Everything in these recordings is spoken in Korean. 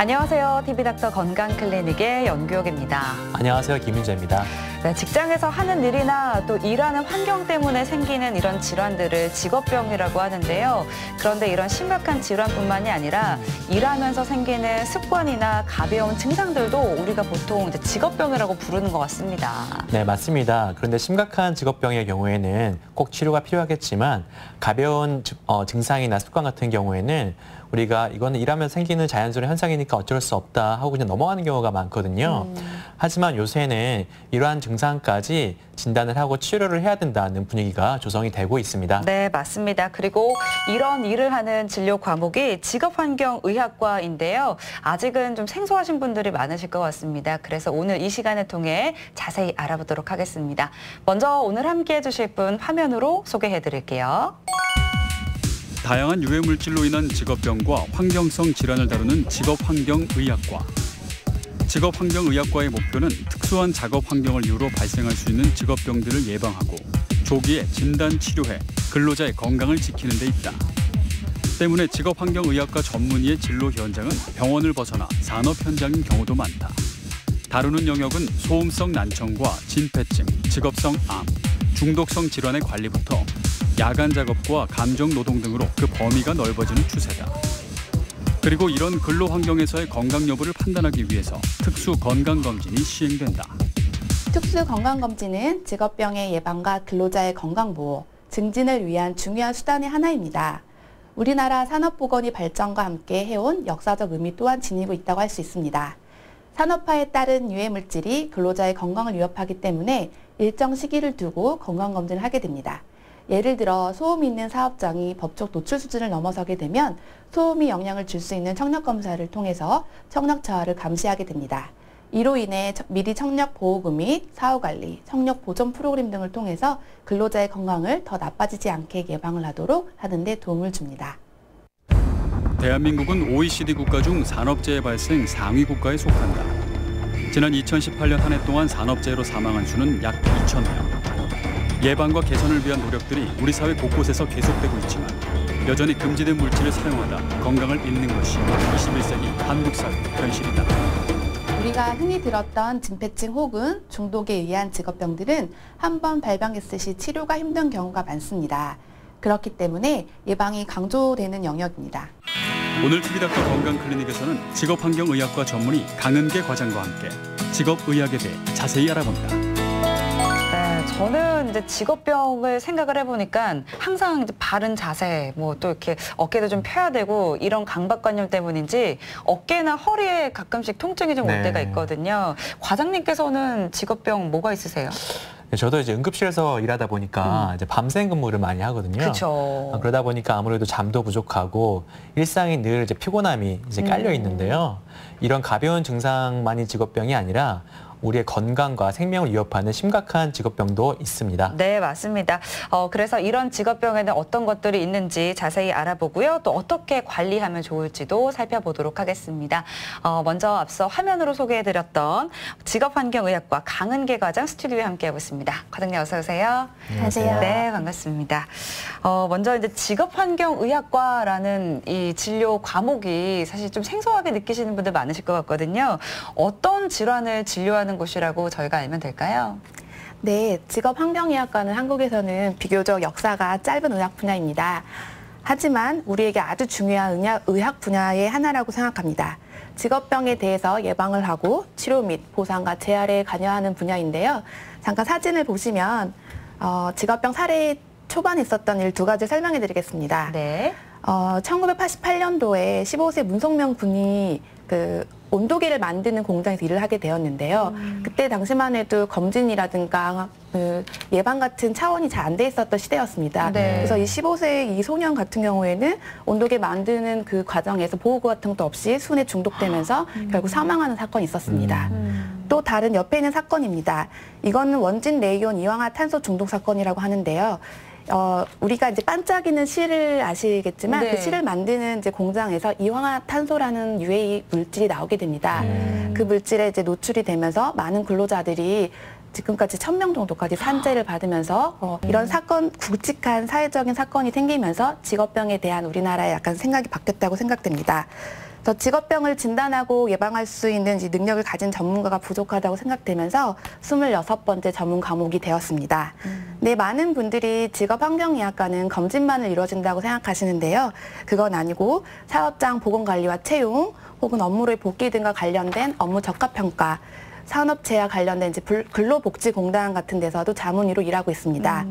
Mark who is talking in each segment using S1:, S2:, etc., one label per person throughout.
S1: 안녕하세요. TV닥터 건강클리닉의 연규혁입니다.
S2: 안녕하세요. 김윤재입니다.
S1: 네, 직장에서 하는 일이나 또 일하는 환경 때문에 생기는 이런 질환들을 직업병이라고 하는데요. 그런데 이런 심각한 질환뿐만이 아니라 일하면서 생기는 습관이나 가벼운 증상들도 우리가 보통 이제 직업병이라고 부르는 것 같습니다.
S2: 네, 맞습니다. 그런데 심각한 직업병의 경우에는 꼭 치료가 필요하겠지만 가벼운 증상이나 습관 같은 경우에는 우리가 이거는 일하면서 생기는 자연스러운 현상이니까 어쩔 수 없다 하고 그냥 넘어가는 경우가 많거든요. 하지만 요새는 이러한 증상까지 진단을 하고 치료를 해야 된다는 분위기가 조성이 되고 있습니다.
S1: 네, 맞습니다. 그리고 이런 일을 하는 진료 과목이 직업환경의학과인데요. 아직은 좀 생소하신 분들이 많으실 것 같습니다. 그래서 오늘 이 시간을 통해 자세히 알아보도록 하겠습니다. 먼저 오늘 함께해 주실 분 화면으로 소개해 드릴게요.
S3: 다양한 유해 물질로 인한 직업병과 환경성 질환을 다루는 직업환경의학과. 직업환경의학과의 목표는 특수한 작업 환경을 이유로 발생할 수 있는 직업병들을 예방하고 조기에 진단 치료해 근로자의 건강을 지키는 데 있다. 때문에 직업환경의학과 전문의의 진로 현장은 병원을 벗어나 산업 현장인 경우도 많다. 다루는 영역은 소음성 난청과 진폐증, 직업성 암, 중독성 질환의 관리부터 야간 작업과 감정 노동 등으로 그 범위가 넓어지는 추세다. 그리고 이런 근로 환경에서의 건강 여부를 판단하기 위해서 특수 건강검진이 시행된다.
S4: 특수 건강검진은 직업병의 예방과 근로자의 건강보호, 증진을 위한 중요한 수단의 하나입니다. 우리나라 산업보건의 발전과 함께 해온 역사적 의미 또한 지니고 있다고 할 수 있습니다. 산업화에 따른 유해물질이 근로자의 건강을 위협하기 때문에 일정 시기를 두고 건강검진을 하게 됩니다. 예를 들어 소음이 있는 사업장이 법적 노출 수준을 넘어서게 되면 소음이 영향을 줄 수 있는 청력검사를 통해서 청력 저하를 감시하게 됩니다. 이로 인해 미리 청력 보호구 및 사후관리, 청력 보존 프로그램 등을 통해서 근로자의 건강을 더 나빠지지 않게 예방을 하도록 하는 데 도움을 줍니다.
S3: 대한민국은 OECD 국가 중 산업재해 발생 상위 국가에 속한다. 지난 2018년 한 해 동안 산업재해로 사망한 수는 약 2,000명. 예방과 개선을 위한 노력들이 우리 사회 곳곳에서 계속되고 있지만 여전히 금지된 물질을 사용하다 건강을 잃는 것이 21세기 한국 사회 현실이다.
S4: 우리가 흔히 들었던 진폐증 혹은 중독에 의한 직업병들은 한 번 발병했을 시 치료가 힘든 경우가 많습니다. 그렇기 때문에 예방이 강조되는 영역입니다.
S3: 오늘 TV닥터 건강클리닉에서는 직업환경의학과 전문의 강은계 과장과 함께 직업의학에 대해 자세히 알아본다.
S1: 저는 이제 직업병을 생각을 해보니까 항상 이제 바른 자세, 뭐 또 이렇게 어깨도 좀 펴야 되고 이런 강박관념 때문인지 어깨나 허리에 가끔씩 통증이 좀 올 때가 있거든요. 과장님께서는 직업병 뭐가 있으세요?
S2: 저도 이제 응급실에서 일하다 보니까 이제 밤샘 근무를 많이 하거든요.
S1: 그렇죠.
S2: 그러다 보니까 아무래도 잠도 부족하고 일상이 늘 이제 피곤함이 이제 깔려 있는데요. 이런 가벼운 증상만이 직업병이 아니라 우리의 건강과 생명을 위협하는 심각한 직업병도 있습니다.
S1: 네, 맞습니다. 그래서 이런 직업병에는 어떤 것들이 있는지 자세히 알아보고요. 또 어떻게 관리하면 좋을지도 살펴보도록 하겠습니다. 먼저 앞서 화면으로 소개해드렸던 직업환경의학과 강은계 과장 스튜디오에 함께하고 있습니다. 과장님 어서 오세요.
S4: 안녕하세요.
S1: 네, 반갑습니다. 먼저 이제 직업환경의학과라는 이 진료 과목이 사실 좀 생소하게 느끼시는 분들 많으실 것 같거든요. 어떤 질환을 진료하는 곳이라고 저희가 알면 될까요?
S4: 네, 직업환경의학과는 한국에서는 비교적 역사가 짧은 의학 분야입니다. 하지만 우리에게 아주 중요한 의학 분야의 하나라고 생각합니다. 직업병에 대해서 예방을 하고 치료 및 보상과 재활에 관여하는 분야인데요. 잠깐 사진을 보시면 직업병 사례 초반에 있었던 일 두 가지 설명해 드리겠습니다.
S1: 네.
S4: 1988년도에 15세 문성명 군이 온도계를 만드는 공장에서 일을 하게 되었는데요. 그때 당시만 해도 검진이라든가 예방 같은 차원이 잘 안 돼 있었던 시대였습니다.
S1: 네.
S4: 그래서 이 15세 이 소년 같은 경우에는 온도계 만드는 그 과정에서 보호구 같은 것도 없이 순에 중독되면서 결국 사망하는 사건이 있었습니다. 또 다른 옆에 있는 사건입니다. 이거는 원진 레이온 이황화탄소 중독 사건이라고 하는데요. 우리가 이제 반짝이는 실을 아시겠지만
S1: 네.
S4: 그 실을 만드는 이제 공장에서 이황화탄소라는 유해 물질이 나오게 됩니다. 그 물질에 이제 노출이 되면서 많은 근로자들이 지금까지 1000명 정도까지 산재를 받으면서 이런 사건, 굵직한 사회적인 사건이 생기면서 직업병에 대한 우리나라의 약간 생각이 바뀌었다고 생각됩니다. 그래서 직업병을 진단하고 예방할 수 있는 이 능력을 가진 전문가가 부족하다고 생각되면서 26번째 전문 과목이 되었습니다. 네, 많은 분들이 직업환경의학과는 검진만을 이루어진다고 생각하시는데요. 그건 아니고 사업장 보건관리와 채용 혹은 업무의 복귀 등과 관련된 업무 적합평가, 산업체와 관련된 이제 근로복지공단 같은 데서도 자문의로 일하고 있습니다.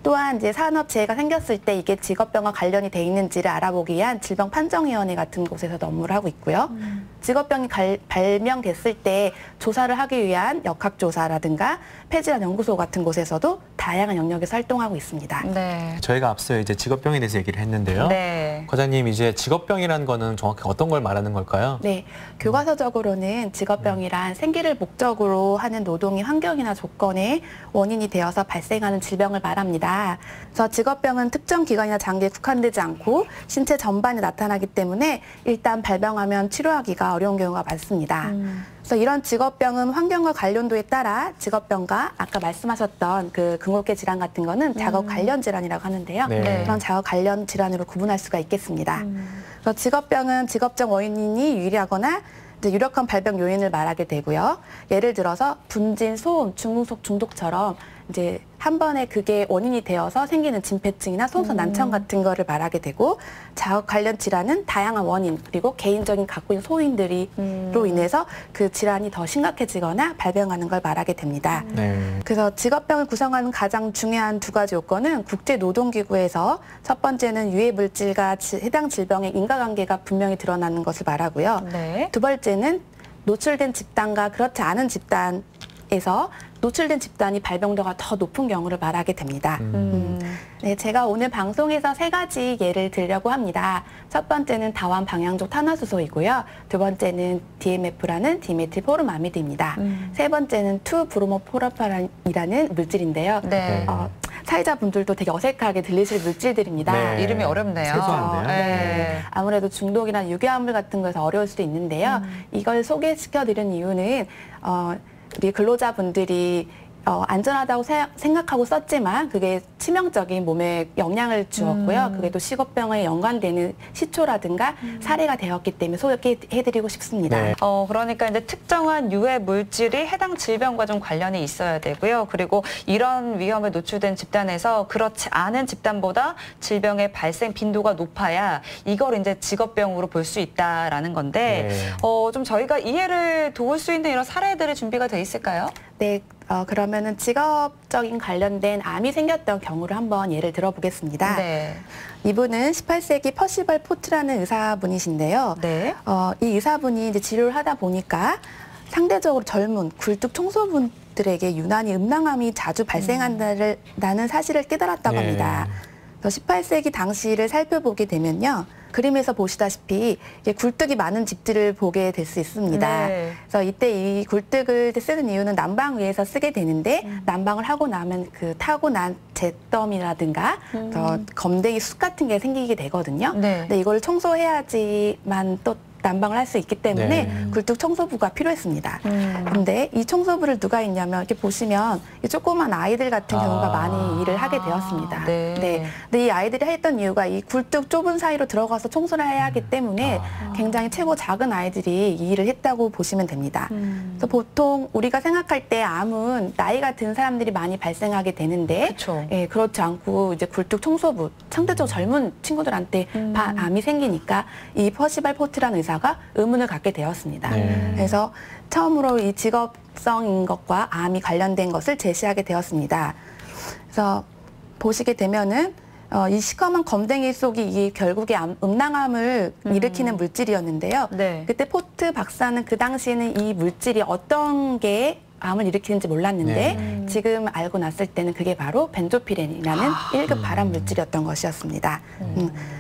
S4: 또한 이제 산업재해가 생겼을 때 이게 직업병과 관련이 돼 있는지를 알아보기 위한 질병판정위원회 같은 곳에서도 업무를 하고 있고요. 직업병이 발명됐을 때 조사를 하기 위한 역학조사라든가 폐질환 연구소 같은 곳에서도 다양한 영역에서 활동하고 있습니다.
S1: 네.
S2: 저희가 앞서 이제 직업병에 대해서 얘기를 했는데요.
S1: 네.
S2: 과장님, 이제 직업병이라는 거는 정확히 어떤 걸 말하는 걸까요?
S4: 네, 교과서적으로는 직업병이란 생계를 목적으로 하는 노동의 환경이나 조건에 원인이 되어서 발생하는 질병을 말합니다. 그래서 직업병은 특정 기관이나 장기에 국한되지 않고 신체 전반에 나타나기 때문에 일단 발병하면 치료하기가 어려운 경우가 많습니다. 그래서 이런 직업병은 환경과 관련도에 따라 직업병과 아까 말씀하셨던 그 근골계 질환 같은 거는 작업 관련 질환이라고 하는데요.
S2: 네.
S4: 그런 작업 관련 질환으로 구분할 수가 있겠습니다. 그래서 직업병은 직업적 원인이 유일하거나 이제 유력한 발병 요인을 말하게 되고요. 예를 들어서 분진, 소음, 중금속 중독처럼 이제 한 번에 그게 원인이 되어서 생기는 진폐증이나 소음성 난청 같은 거를 말하게 되고, 작업 관련 질환은 다양한 원인 그리고 개인적인 갖고 있는 소인들로 인해서 그 질환이 더 심각해지거나 발병하는 걸 말하게 됩니다.
S2: 네.
S4: 그래서 직업병을 구성하는 가장 중요한 두 가지 요건은 국제노동기구에서 첫 번째는 유해 물질과 해당 질병의 인과관계가 분명히 드러나는 것을 말하고요.
S1: 네.
S4: 두 번째는 노출된 집단과 그렇지 않은 집단에서 노출된 집단이 발병도가 더 높은 경우를 말하게 됩니다. 네, 제가 오늘 방송에서 3가지 예를 들려고 합니다. 첫 번째는 다완 방향족 탄화수소이고요. 두 번째는 DMF라는 디메틸포름아미드입니다. 세 번째는 2브로모포르판이라는 물질인데요.
S1: 네.
S4: 사회자분들도 되게 어색하게 들리실 물질들입니다.
S2: 네.
S1: 이름이 어렵네요.
S2: 생소한데요.
S1: 네.
S4: 아무래도 중독이나 유해화물 같은 거에서 어려울 수도 있는데요. 이걸 소개시켜드린 이유는 우리 근로자분들이 안전하다고 생각하고 썼지만 그게 치명적인 몸에 영향을 주었고요. 그게 또 직업병에 연관되는 시초라든가 사례가 되었기 때문에 소개해드리고 싶습니다.
S2: 네.
S1: 그러니까 이제 특정한 유해 물질이 해당 질병과 좀 관련이 있어야 되고요. 그리고 이런 위험에 노출된 집단에서 그렇지 않은 집단보다 질병의 발생 빈도가 높아야 이걸 이제 직업병으로 볼 수 있다라는 건데,
S2: 네.
S1: 좀 저희가 이해를 도울 수 있는 이런 사례들이 준비가 돼 있을까요?
S4: 네, 그러면은 직업적인 관련된 암이 생겼던 경우를 한번 예를 들어보겠습니다.
S1: 네.
S4: 이분은 18세기 퍼시벌 포트라는 의사분이신데요.
S1: 네.
S4: 이 의사분이 이제 치료를 하다 보니까 상대적으로 젊은 굴뚝 청소분들에게 유난히 음낭암이 자주 발생한다는 사실을 깨달았다고
S2: 네.
S4: 합니다. 그래서 18세기 당시를 살펴보게 되면요. 그림에서 보시다시피 이게 굴뚝이 많은 집들을 보게 될 수 있습니다.
S1: 네.
S4: 그래서 이때 이 굴뚝을 쓰는 이유는 난방 위에서 쓰게 되는데, 난방을 하고 나면 그 타고난 잿더미라든가 검댕이 숯 같은 게 생기게 되거든요.
S1: 네.
S4: 근데 이걸 청소해야지만 또 난방을 할 수 있기 때문에
S2: 네.
S4: 굴뚝 청소부가 필요했습니다. 근데 이 청소부를 누가 있냐면 이렇게 보시면 이 조그만 아이들 같은 경우가 많이 일을 하게 되었습니다.
S1: 네.
S4: 근데 이 아이들이 했던 이유가 이 굴뚝 좁은 사이로 들어가서 청소를 해야 하기 때문에 굉장히 최고 작은 아이들이 이 일을 했다고 보시면 됩니다. 그래서 보통 우리가 생각할 때 암은 나이가 든 사람들이 많이 발생하게 되는데,
S1: 그렇죠.
S4: 예, 그렇지 않고 이제 굴뚝 청소부, 상대적으로 젊은 친구들한테 암이 생기니까 이 퍼시벌 포트라는 의사가 의문을 갖게 되었습니다.
S2: 네.
S4: 그래서 처음으로 이 직업성인 것과 암이 관련된 것을 제시하게 되었습니다. 그래서 보시게 되면은 이 시커먼 검댕이 속이 이게 결국에 음낭암을 일으키는 물질이었는데요.
S1: 네.
S4: 그때 포트 박사는 그 당시에는 이 물질이 어떤 게 암을 일으키는지 몰랐는데 지금 알고 났을 때는 그게 바로 벤조피렌이라는 1급 발암 물질이었던 것이었습니다.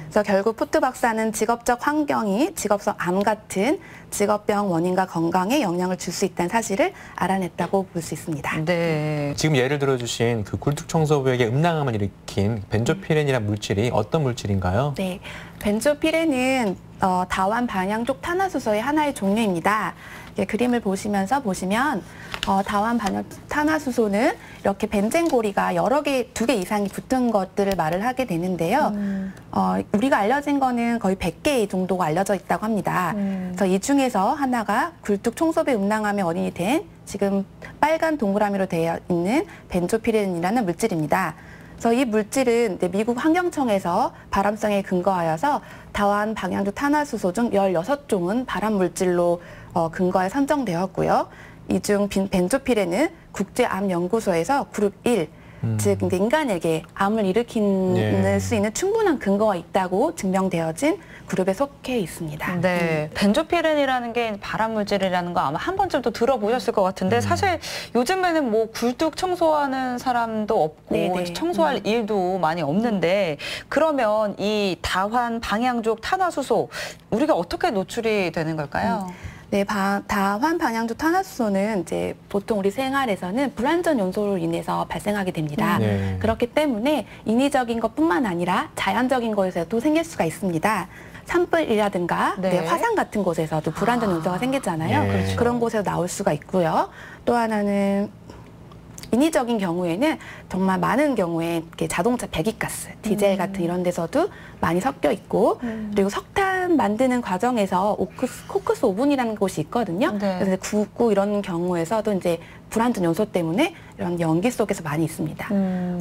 S4: 그래서 결국 포트 박사는 직업적 환경이 직업성 암 같은 직업병 원인과 건강에 영향을 줄 수 있다는 사실을 알아냈다고 볼 수 있습니다.
S1: 네.
S2: 지금 예를 들어주신 그 굴뚝 청소부에게 음낭암을 일으킨 벤조피렌이라는 물질이 어떤 물질인가요?
S4: 네, 벤조피렌은 다완 방향족 탄화수소의 하나의 종류입니다. 그림을 보시면 다완 방향 탄화수소는 이렇게 벤젠 고리가 두 개 이상이 붙은 것들을 말을 하게 되는데요. 우리가 알려진 거는 거의 100개 정도가 알려져 있다고 합니다. 그래서 이 중에서 하나가 굴뚝 청소배 음낭함의 원인이 된 지금 빨간 동그라미로 되어 있는 벤조피렌이라는 물질입니다. 그래서 이 물질은 이제 미국 환경청에서 발암성에 근거하여서 다환 방향조 탄화수소 중 16종은 발암 물질로 근거에 선정되었고요. 이 중 벤조피렌은 국제암연구소에서 그룹 1, 즉 이제 인간에게 암을 일으킬 수 있는 충분한 근거가 있다고 증명되어진 그룹에 속해 있습니다.
S1: 네, 벤조피렌이라는 게 발암 물질이라는 거 아마 한 번쯤 또 들어보셨을 것 같은데 사실 요즘에는 뭐 굴뚝 청소하는 사람도 없고
S4: 네네.
S1: 청소할 일도 많이 없는데 그러면 이 다환 방향족 탄화수소 우리가 어떻게 노출이 되는 걸까요?
S4: 네, 다환 방향조 탄화수소는 이제 보통 우리 생활에서는 불완전 요소로 인해서 발생하게 됩니다. 그렇기 때문에 인위적인 것뿐만 아니라 자연적인 곳에서도 생길 수가 있습니다. 산불이라든가
S1: 네.
S4: 화산 같은 곳에서도 불완전 요소가 생기잖아요.
S2: 그렇죠.
S4: 그런 곳에서 나올 수가 있고요. 또 하나는 인위적인 경우에는 정말 많은 경우에 이렇게 자동차 배기가스, 디젤 같은 이런 데서도 많이 섞여 있고 그리고 석탄 만드는 과정에서 코크스 오븐이라는 곳이 있거든요.
S1: 네.
S4: 그래서 굽고 이런 경우에서도 이제 불완전 요소 때문에 이런 연기 속에서 많이 있습니다.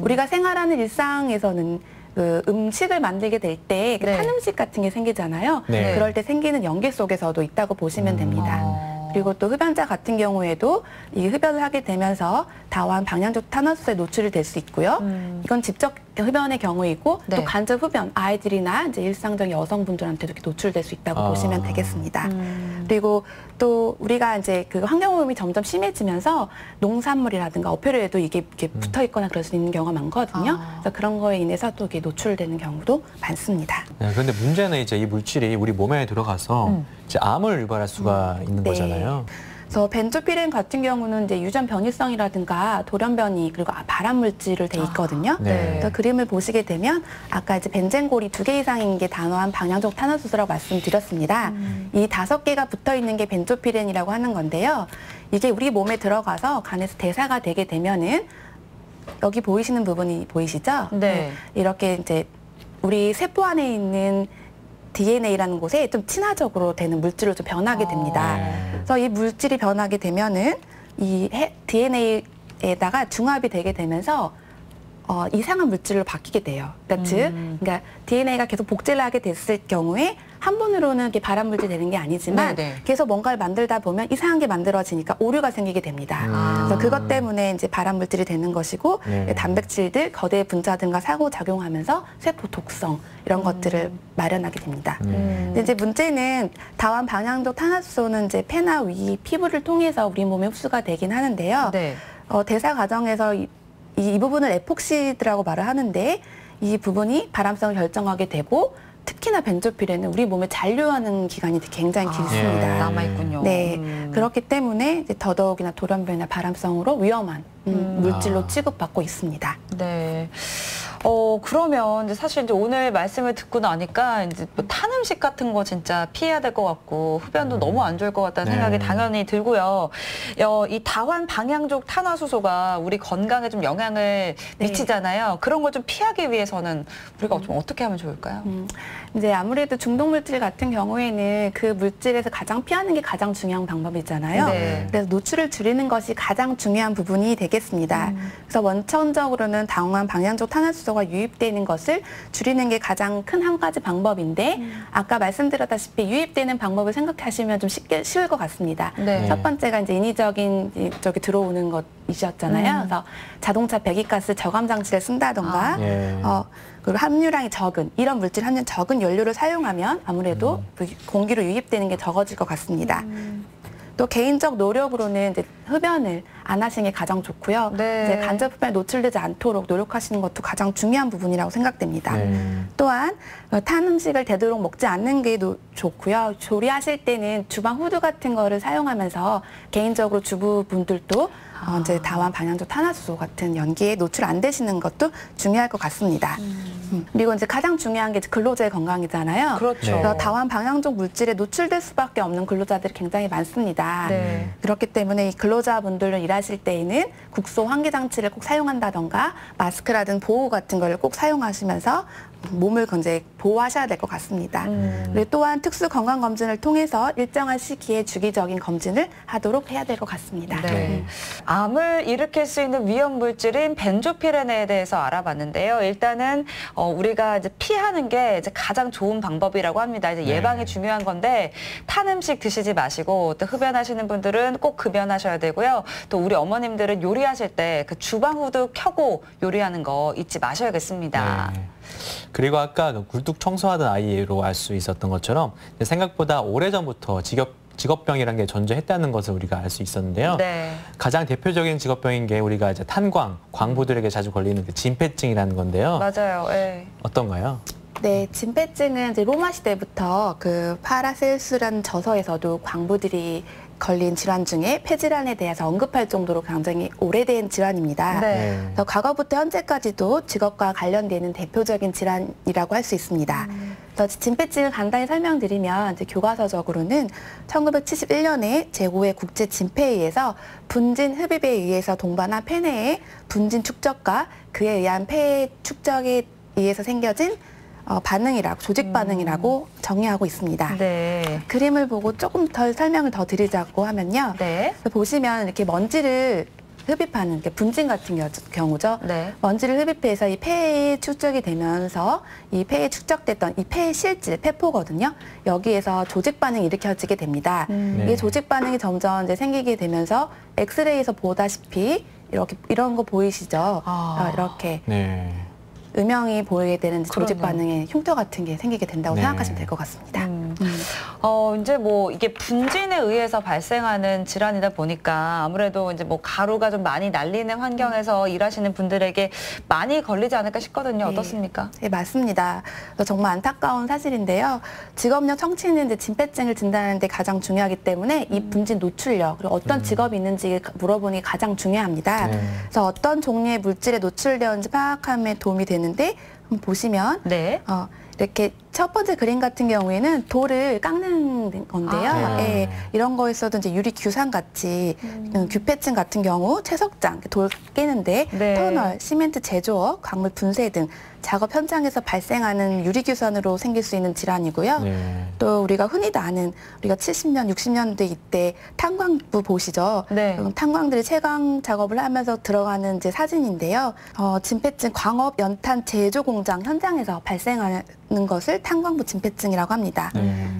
S4: 우리가 생활하는 일상에서는 그 음식을 만들게 될 때
S1: 네.
S4: 탄 음식 같은 게 생기잖아요.
S2: 네.
S4: 그럴 때 생기는 연기 속에서도 있다고 보시면 됩니다. 그리고 또 흡연자 같은 경우에도 이 흡연을 하게 되면서 다환 방향족 탄화수소에 노출이 될 수 있고요. 이건 직접 흡연의 경우이고
S1: 네.
S4: 또 간접 흡연, 아이들이나 이제 일상적인 여성분들한테도 이렇게 노출될 수 있다고 보시면 되겠습니다. 그리고 또 우리가 이제 그 환경오염이 점점 심해지면서 농산물이라든가 어패류에도 이게 이렇게 붙어 있거나 그럴 수 있는 경우가 많거든요. 그래서 그런 거에 인해서 또 이게 노출되는 경우도 많습니다.
S2: 네, 그런데 문제는 이제 이 물질이 우리 몸에 들어가서 이제 암을 유발할 수가 있는
S4: 네.
S2: 거잖아요.
S4: 그래서 벤조피렌 같은 경우는 이제 유전 변이성이라든가 돌연변이 그리고 발암 물질을 돼 있거든요.
S2: 네.
S4: 그래서 그림을 보시게 되면 아까 이제 벤젠골이 2개 이상인 게 단호한 방향족 탄화수소라고 말씀드렸습니다. 이 5개가 붙어 있는 게 벤조피렌이라고 하는 건데요. 이게 우리 몸에 들어가서 간에서 대사가 되게 되면은 여기 보이시는 부분이 보이시죠?
S1: 네.
S4: 이렇게 이제 우리 세포 안에 있는 DNA라는 곳에 좀 친화적으로 되는 물질로 좀 변하게 됩니다. 그래서 이 물질이 변하게 되면은 이 DNA에다가 중합이 되게 되면서 이상한 물질로 바뀌게 돼요. 그러니까 DNA가 계속 복제를 하게 됐을 경우에 한 번으로는 이렇게 발암 물질이 되는 게 아니지만
S1: 네네.
S4: 계속 뭔가를 만들다 보면 이상한 게 만들어지니까 오류가 생기게 됩니다. 그래서 그것 때문에 이제 발암 물질이 되는 것이고
S2: 네.
S4: 단백질들, 거대 분자 등과 상호 작용하면서 세포 독성 이런 것들을 마련하게 됩니다. 근데 이제 문제는 다환 방향족 탄화수소는 이제 폐나 위, 피부를 통해서 우리 몸에 흡수가 되긴 하는데요.
S1: 네.
S4: 대사 과정에서 이 부분을 에폭시드라고 말을 하는데 이 부분이 발암성을 결정하게 되고 특히나 벤조피렌은 우리 몸에 잔류하는 기간이 굉장히 길습니다.
S2: 예.
S1: 남아있군요.
S4: 네, 그렇기 때문에 이제 더더욱이나 돌연변이나 발암성으로 위험한 물질로 취급받고 있습니다.
S1: 네. 그러면 이제 사실 이제 오늘 말씀을 듣고 나니까 이제 뭐탄 음식 같은 거 진짜 피해야 될 것 같고 흡연도 너무 안 좋을 것 같다는 생각이 당연히 들고요. 이 다환 방향족 탄화수소가 우리 건강에 좀 영향을 미치잖아요. 그런 걸 좀 피하기 위해서는 우리가 좀 어떻게 하면 좋을까요?
S4: 이제 아무래도 중독 물질 같은 경우에는 그 물질에서 가장 피하는 게 가장 중요한 방법이잖아요.
S1: 네.
S4: 그래서 노출을 줄이는 것이 가장 중요한 부분이 되겠습니다. 그래서 원천적으로는 다환 방향족 탄화수소가 유입되는 것을 줄이는 게 가장 큰 한 가지 방법인데 아까 말씀드렸다시피 유입되는 방법을 생각하시면 좀 쉬울 것 같습니다.
S1: 네.
S4: 첫 번째가 이제 인위적인 저기 들어오는 것이셨잖아요. 그래서 자동차 배기가스 저감 장치를 쓴다던가 그리고 함유량이 적은 이런 물질 함유 적은 연료를 사용하면 아무래도 공기로 유입되는 게 적어질 것 같습니다. 또 개인적 노력으로는 이제 흡연을 안 하시는 게 가장 좋고요.
S1: 네.
S4: 이제 간접 흡연에 노출되지 않도록 노력하시는 것도 가장 중요한 부분이라고 생각됩니다. 또한 탄 음식을 되도록 먹지 않는 게 좋고요. 조리하실 때는 주방 후드 같은 거를 사용하면서 개인적으로 주부분들도 이제 다환 방향족 탄화수소 같은 연기에 노출 안 되시는 것도 중요할 것 같습니다. 그리고 이제 가장 중요한 게 근로자의 건강이잖아요.
S1: 그렇죠.
S4: 그래서 다환 방향족 물질에 노출될 수밖에 없는 근로자들이 굉장히 많습니다.
S1: 네.
S4: 그렇기 때문에 이 근로자분들은 일하실 때에는 국소 환기 장치를 꼭 사용한다던가 마스크라든 보호 같은 걸 꼭 사용하시면서 몸을 굉장히 보호하셔야 될 것 같습니다. 그리고 또한 특수 건강검진을 통해서 일정한 시기에 주기적인 검진을 하도록 해야 될 것 같습니다.
S1: 네. 암을 일으킬 수 있는 위험 물질인 벤조피렌에 대해서 알아봤는데요. 일단은 우리가 이제 피하는 게 이제 가장 좋은 방법이라고 합니다. 이제 예방이 중요한 건데 탄 음식 드시지 마시고 또 흡연하시는 분들은 꼭 급연하셔야 되고요. 또 우리 어머님들은 요리하실 때 그 주방 후드 켜고 요리하는 거 잊지 마셔야겠습니다.
S2: 네. 그리고 아까 그 굴뚝 청소하던 아이로 알 수 있었던 것처럼 생각보다 오래전부터 직업병이라는 게 존재했다는 것을 우리가 알 수 있었는데요.
S1: 네.
S2: 가장 대표적인 직업병인 게 우리가 이제 탄광, 광부들에게 자주 걸리는 그 진폐증이라는 건데요.
S1: 맞아요. 네.
S2: 어떤가요?
S4: 네, 진폐증은 이제 로마 시대부터 그 파라셀수라는 저서에서도 광부들이 걸린 질환 중에 폐질환에 대해서 언급할 정도로 굉장히 오래된 질환입니다.
S1: 네.
S4: 그래서 과거부터 현재까지도 직업과 관련되는 대표적인 질환이라고 할 수 있습니다. 그래서 진폐증을 간단히 설명드리면 이제 교과서적으로는 1971년에 제5회 국제 진폐회의에서 분진 흡입에 의해서 동반한 폐내의 분진 축적과 그에 의한 폐 축적에 의해서 생겨진 반응이라고, 조직 반응이라고 정의하고 있습니다.
S1: 네.
S4: 그림을 보고 조금 더 설명을 더 드리자고 하면요.
S1: 네.
S4: 보시면 이렇게 먼지를 흡입하는 게 분진 같은 경우죠.
S1: 네.
S4: 먼지를 흡입해서 이 폐에 축적이 되면서 이 폐에 축적됐던 이 폐의 실질, 폐포거든요. 여기에서 조직 반응이 일으켜지게 됩니다.
S2: 네.
S4: 이 조직 반응이 점점 이제 생기게 되면서 엑스레이에서 보다시피 이런 거 보이시죠? 이렇게.
S2: 네.
S4: 음영이 보이게 되는 조직
S1: 그러네요.
S4: 반응에 흉터 같은 게 생기게 된다고
S2: 네.
S4: 생각하시면 될 것 같습니다.
S1: 이제 뭐 이게 분진에 의해서 발생하는 질환이다 보니까 아무래도 이제 뭐 가루가 좀 많이 날리는 환경에서 일하시는 분들에게 많이 걸리지 않을까 싶거든요.
S4: 네.
S1: 어떻습니까?
S4: 네, 맞습니다. 정말 안타까운 사실인데요. 직업력 청취는 이제 진폐증을 진단하는 데 가장 중요하기 때문에 이 분진 노출력, 그리고 어떤 직업이 있는지 물어보는 게 가장 중요합니다.
S2: 네.
S4: 그래서 어떤 종류의 물질에 노출되었는지 파악함에 도움이 되는데 한번 보시면
S1: 네.
S4: 이렇게 첫 번째 그림 같은 경우에는 돌을 깎는 건데요.
S1: 아.
S2: 네.
S4: 이런 거에서도 이제 유리 규산 같이 규폐증 같은 경우 채석장, 돌 깨는데
S1: 네.
S4: 터널, 시멘트 제조업, 광물 분쇄 등 작업 현장에서 발생하는 유리 규산으로 생길 수 있는 질환이고요.
S2: 네.
S4: 또 우리가 흔히도 아는 우리가 70년, 60년대 이때 탄광부 보시죠.
S1: 네.
S4: 탄광들이 채광 작업을 하면서 들어가는 이제 사진인데요. 진폐증 광업 연탄 제조 공장 현장에서 발생하는 것을 탄광부 진폐증이라고 합니다.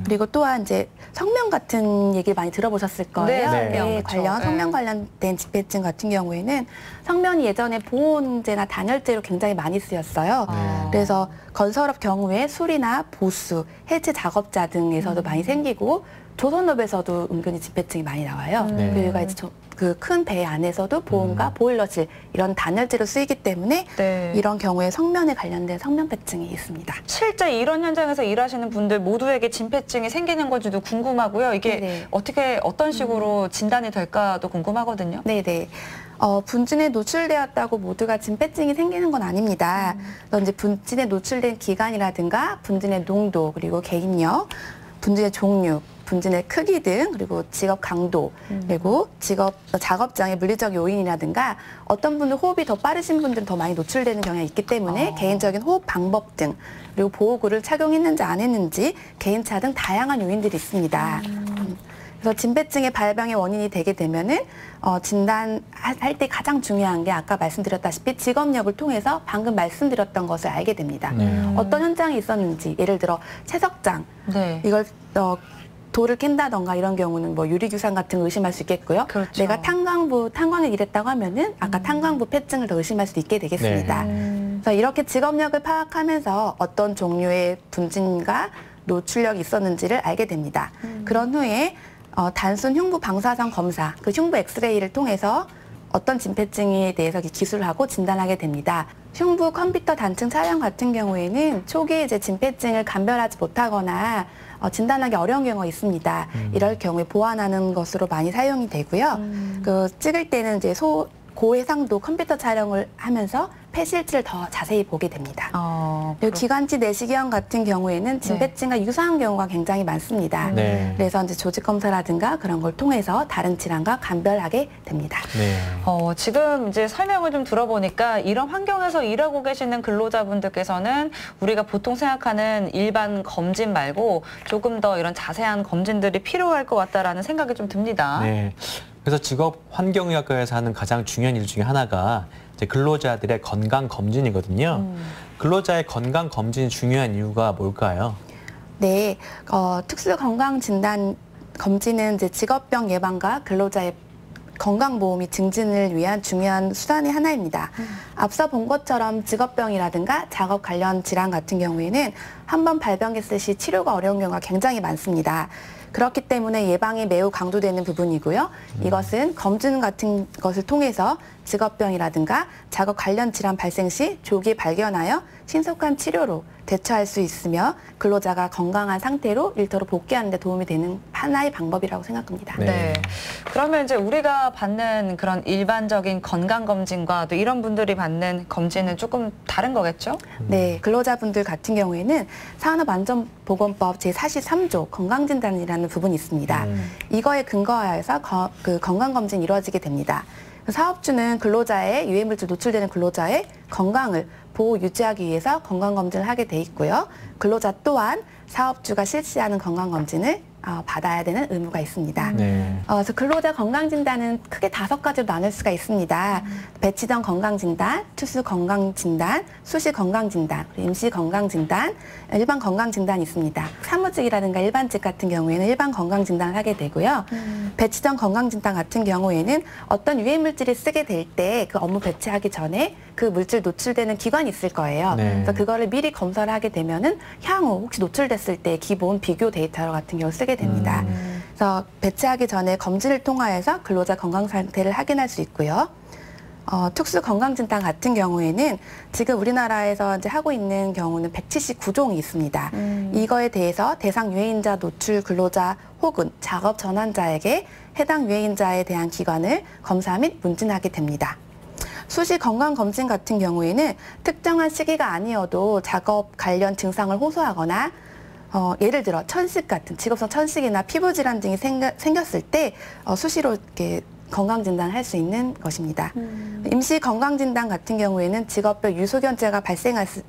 S4: 그리고 또한 이제 성명 같은 얘기를 많이 들어보셨을 거예요.
S1: 네, 성명, 그렇죠.
S4: 관련 성명 관련된 진폐증 같은 경우에는 성면이 예전에 보온제나 단열재로 굉장히 많이 쓰였어요. 그래서 건설업 경우에 수리나 보수, 해체 작업자 등에서도 많이 생기고 조선업에서도 은근히 진폐증이 많이 나와요.
S2: 네.
S4: 그리고 이제 그 큰 배 안에서도 보온과 보일러실 이런 단열재로 쓰이기 때문에
S1: 네.
S4: 이런 경우에 성면에 관련된 성면폐증이 있습니다.
S1: 실제 이런 현장에서 일하시는 분들 모두에게 진폐증이 생기는 건지도 궁금하고요. 이게
S4: 네네.
S1: 어떤 식으로 진단이 될까도 궁금하거든요.
S4: 네네. 분진에 노출되었다고 모두가 진폐증이 생기는 건 아닙니다. 그래서 이제 분진에 노출된 기간이라든가 분진의 농도, 그리고 개인력, 분진의 종류, 분진의 크기 등, 그리고 직업 강도, 그리고 작업장의 물리적 요인이라든가 어떤 분들 호흡이 더 빠르신 분들은 더 많이 노출되는 경향이 있기 때문에 개인적인 호흡 방법 등, 그리고 보호구를 착용했는지 안 했는지, 개인차 등 다양한 요인들이 있습니다. 그래서 진폐증의 발병의 원인이 되게 되면은 진단할 때 가장 중요한 게 아까 말씀드렸다시피 직업력을 통해서 방금 말씀드렸던 것을 알게 됩니다. 어떤 현장이 있었는지, 예를 들어 채석장,
S1: 네.
S4: 이걸 돌을 캔다던가 이런 경우는 뭐 유리규산 같은 거 의심할 수 있겠고요.
S1: 그렇죠.
S4: 내가 탄광에 일했다고 하면은 아까 탄광부 폐증을 더 의심할 수도 있게 되겠습니다. 그래서 이렇게 직업력을 파악하면서 어떤 종류의 분진과 노출력이 있었는지를 알게 됩니다. 그런 후에 단순 흉부 방사선 검사, 그 흉부 엑스레이를 통해서 어떤 진폐증에 대해서 기술을 하고 진단하게 됩니다. 흉부 컴퓨터 단층 촬영 같은 경우에는 초기에 이제 진폐증을 감별하지 못하거나 진단하기 어려운 경우가 있습니다. 이럴 경우에 보완하는 것으로 많이 사용이 되고요. 그 찍을 때는 이제 고해상도 컴퓨터 촬영을 하면서 폐실질을 더 자세히 보게 됩니다. 그리고
S1: 그렇-
S4: 기관지 내시경 같은 경우에는 진폐증과 유사한 경우가 굉장히 많습니다.
S2: 네.
S4: 그래서 이제 조직 검사라든가 그런 걸 통해서 다른 질환과 감별하게 됩니다.
S2: 네.
S1: 지금 이제 설명을 좀 들어보니까 이런 환경에서 일하고 계시는 근로자분들께서는 우리가 보통 생각하는 일반 검진 말고 조금 더 이런 자세한 검진들이 필요할 것 같다라는 생각이 좀 듭니다.
S2: 네. 그래서 직업 환경의학과에서 하는 가장 중요한 일 중에 하나가 이제 근로자들의 건강 검진이거든요. 근로자의 건강 검진이 중요한 이유가 뭘까요?
S4: 네, 특수 건강 진단 검진은 이제 직업병 예방과 근로자의 건강보험이 증진을 위한 중요한 수단의 하나입니다. 앞서 본 것처럼 직업병이라든가 작업 관련 질환 같은 경우에는 한 번 발병했을 시 치료가 어려운 경우가 굉장히 많습니다. 그렇기 때문에 예방이 매우 강조되는 부분이고요. 이것은 검진 같은 것을 통해서 직업병이라든가 작업 관련 질환 발생 시 조기 발견하여 신속한 치료로 대처할 수 있으며 근로자가 건강한 상태로 일터로 복귀하는 데 도움이 되는 하나의 방법이라고 생각합니다.
S2: 네.
S1: 네. 그러면 이제 우리가 받는 그런 일반적인 건강검진과 또 이런 분들이 받는 검진은 조금 다른 거겠죠?
S4: 네, 근로자분들 같은 경우에는 산업안전보건법 제43조 건강진단이라는 부분이 있습니다. 이거에 근거하여서 그 건강검진이 이루어지게 됩니다. 사업주는 근로자의 유해물질 노출되는 근로자의 건강을 보호 유지하기 위해서 건강검진을 하게 돼 있고요. 근로자 또한 사업주가 실시하는 건강검진을 받아야 되는 의무가 있습니다.
S2: 네.
S4: 그래서 근로자 건강진단은 크게 5가지로 나눌 수가 있습니다. 배치전 건강진단, 투수 건강진단, 수시 건강진단, 임시 건강진단, 일반 건강진단이 있습니다. 사무직이라든가 일반직 같은 경우에는 일반 건강진단을 하게 되고요. 배치전 건강진단 같은 경우에는 어떤 유해물질을 쓰게 될 때 그 업무 배치하기 전에 그 물질 노출되는 기관이 있을 거예요.
S2: 네.
S4: 그래서 그거를 미리 검사를 하게 되면은 향후 혹시 노출됐을 때 기본 비교 데이터 같은 경우 쓰게 됩니다. 그래서 배치하기 전에 검진을 통하여서 근로자 건강 상태를 확인할 수 있고요. 특수 건강진단 같은 경우에는 지금 우리나라에서 이제 하고 있는 경우는 179종이 있습니다. 이거에 대해서 대상 유해인자 노출 근로자 혹은 작업 전환자에게 해당 유해인자에 대한 기관을 검사 및 문진하게 됩니다. 수시 건강검진 같은 경우에는 특정한 시기가 아니어도 작업 관련 증상을 호소하거나 예를 들어 천식 같은 직업성 천식이나 피부질환 등이 생겼을 때 수시로 이렇게 건강진단을 할 수 있는 것입니다. 임시 건강진단 같은 경우에는 직업별 유소견제가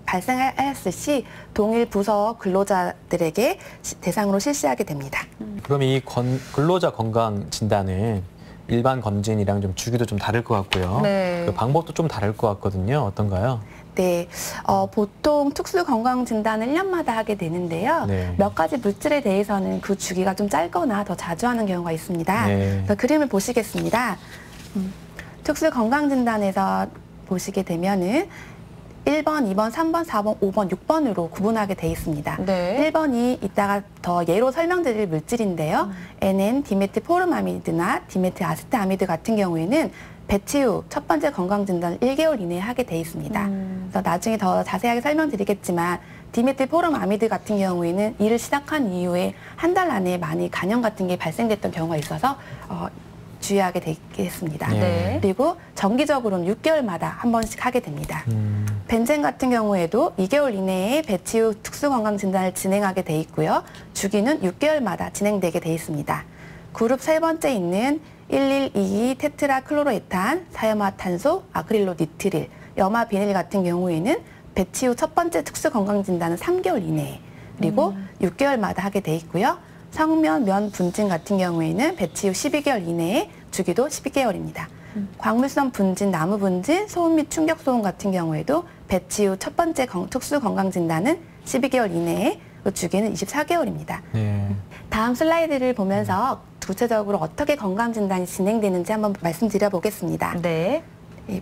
S4: 발생하였을 시 동일 부서 근로자들에게 대상으로 실시하게 됩니다.
S2: 그럼 이 근로자 건강 진단은 일반 검진이랑 좀 주기도 좀 다를 것 같고요.
S1: 네.
S2: 그 방법도 좀 다를 것 같거든요. 어떤가요?
S4: 네, 보통 특수 건강 진단을 1년마다 하게 되는데요.
S2: 네.
S4: 몇 가지 물질에 대해서는 그 주기가 좀 짧거나 더 자주 하는 경우가 있습니다.
S2: 네.
S4: 그래서 그림을 보시겠습니다. 특수 건강 진단에서 보시게 되면은 1번, 2번, 3번, 4번, 5번, 6번으로 구분하게 돼 있습니다.
S1: 네.
S4: 1번이 이따가 더 예로 설명드릴 물질인데요. NN, 디메틸포름아미드나 디메틸아세트아미드 같은 경우에는 배치 후 첫 번째 건강진단을 1개월 이내에 하게 돼 있습니다. 그래서 나중에 더 자세하게 설명드리겠지만 디메틸포름아미드 같은 경우에는 일을 시작한 이후에 한 달 안에 많이 간염 같은 게 발생됐던 경우가 있어서 주의하게 되겠습니다.
S1: 네.
S4: 그리고 정기적으로는 6개월마다 한 번씩 하게 됩니다. 벤젠 같은 경우에도 2개월 이내에 배치 후 특수건강진단을 진행하게 돼 있고요. 주기는 6개월마다 진행되게 돼 있습니다. 그룹 세 번째 있는 1122 테트라클로로에탄, 사염화탄소, 아크릴로니트릴, 염화비닐 같은 경우에는 배치 후 첫 번째 특수건강진단은 3개월 이내에 그리고 6개월마다 하게 돼 있고요. 성면, 면 분진 같은 경우에는 배치 후 12개월 이내에 주기도 12개월입니다. 광물성 분진, 나무 분진, 소음 및 충격 소음 같은 경우에도 배치 후 첫 번째 특수 건강 진단은 12개월 이내에 주기는 24개월입니다.
S2: 네.
S4: 다음 슬라이드를 보면서 구체적으로 어떻게 건강 진단이 진행되는지 한번 말씀드려 보겠습니다.
S1: 네.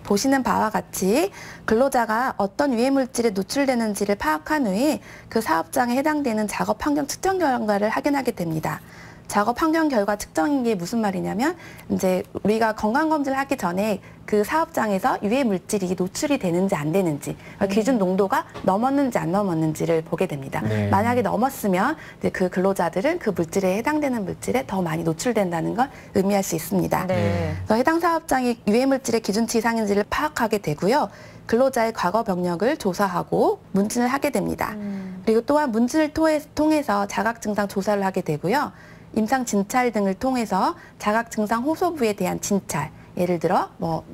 S4: 보시는 바와 같이 근로자가 어떤 유해물질에 노출되는지를 파악한 후에 그 사업장에 해당되는 작업 환경 측정 결과를 확인하게 됩니다. 작업 환경 결과 측정인 게 무슨 말이냐면 이제 우리가 건강검진을 하기 전에 그 사업장에서 유해 물질이 노출이 되는지 안 되는지, 기준 농도가 넘었는지 안 넘었는지를 보게 됩니다.
S2: 네.
S4: 만약에 넘었으면 이제 그 근로자들은 그 물질에 해당되는 물질에 더 많이 노출된다는 걸 의미할 수 있습니다.
S1: 네.
S4: 그래서 해당 사업장이 유해 물질의 기준치 이상인지를 파악하게 되고요. 근로자의 과거 병력을 조사하고 문진을 하게 됩니다. 그리고 또한 문진을 통해서 자각 증상 조사를 하게 되고요. 임상 진찰 등을 통해서 자각 증상 호소부에 대한 진찰, 예를 들어 뭐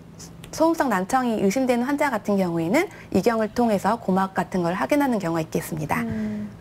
S4: 소음성 난청이 의심되는 환자 같은 경우에는 이경을 통해서 고막 같은 걸 확인하는 경우가 있겠습니다.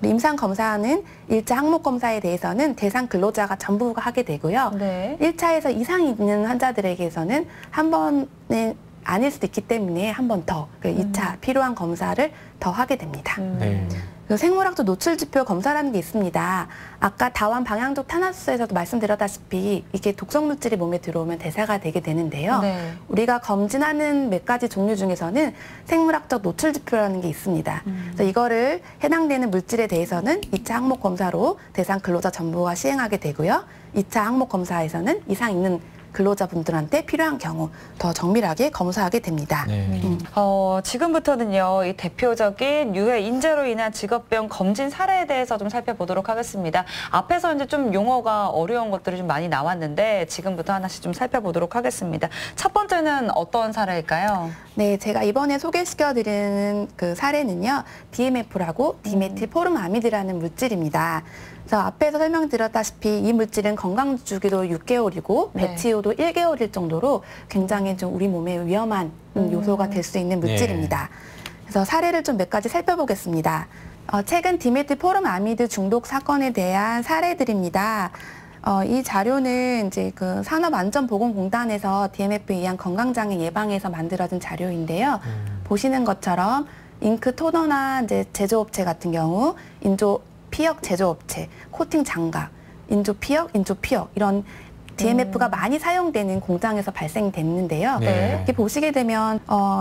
S4: 임상 검사는 1차 항목 검사에 대해서는 대상 근로자가 전부가 하게 되고요.
S1: 네.
S4: 1차에서 이상이 있는 환자들에게서는 한 번은 아닐 수도 있기 때문에 한 번 더, 2차 필요한 검사를 더 하게 됩니다.
S2: 네.
S4: 그 생물학적 노출 지표 검사라는 게 있습니다. 아까 다원 방향적 탄화수소에서도 말씀드렸다시피 이게 독성 물질이 몸에 들어오면 대사가 되게 되는데요.
S1: 네.
S4: 우리가 검진하는 몇 가지 종류 중에서는 생물학적 노출 지표라는 게 있습니다. 그래서 이거를 해당되는 물질에 대해서는 2차 항목 검사로 대상 근로자 전부가 시행하게 되고요. 2차 항목 검사에서는 이상 있는 근로자분들한테 필요한 경우 더 정밀하게 검사하게 됩니다.
S2: 네.
S1: 지금부터는요, 이 대표적인 유해 인재로 인한 직업병 검진 사례에 대해서 좀 살펴보도록 하겠습니다. 앞에서 이제 좀 용어가 어려운 것들이 좀 많이 나왔는데 지금부터 하나씩 좀 살펴보도록 하겠습니다. 첫 번째는 어떤 사례일까요?
S4: 네, 제가 이번에 소개시켜드리는 그 사례는요, DMF라고 디메틸 포름아미드라는 물질입니다. 그래서 앞에서 설명드렸다시피 이 물질은 건강 주기도 6개월이고
S1: 네.
S4: 배치효도 1개월일 정도로 굉장히 좀 우리 몸에 위험한 요소가 될 수 있는 물질입니다. 그래서 사례를 좀 몇 가지 살펴보겠습니다. 최근 디메틸 포름아미드 중독 사건에 대한 사례들입니다. 이 자료는 이제 그 산업안전보건공단에서 DMF에 의한 건강장애 예방에서 만들어진 자료인데요. 보시는 것처럼 잉크 토너나 이제 제조업체 같은 경우 인조 피혁 제조업체, 코팅 장갑, 인조 피혁 이런 DMF가 많이 사용되는 공장에서 발생됐는데요.
S2: 네.
S4: 이렇게 보시게 되면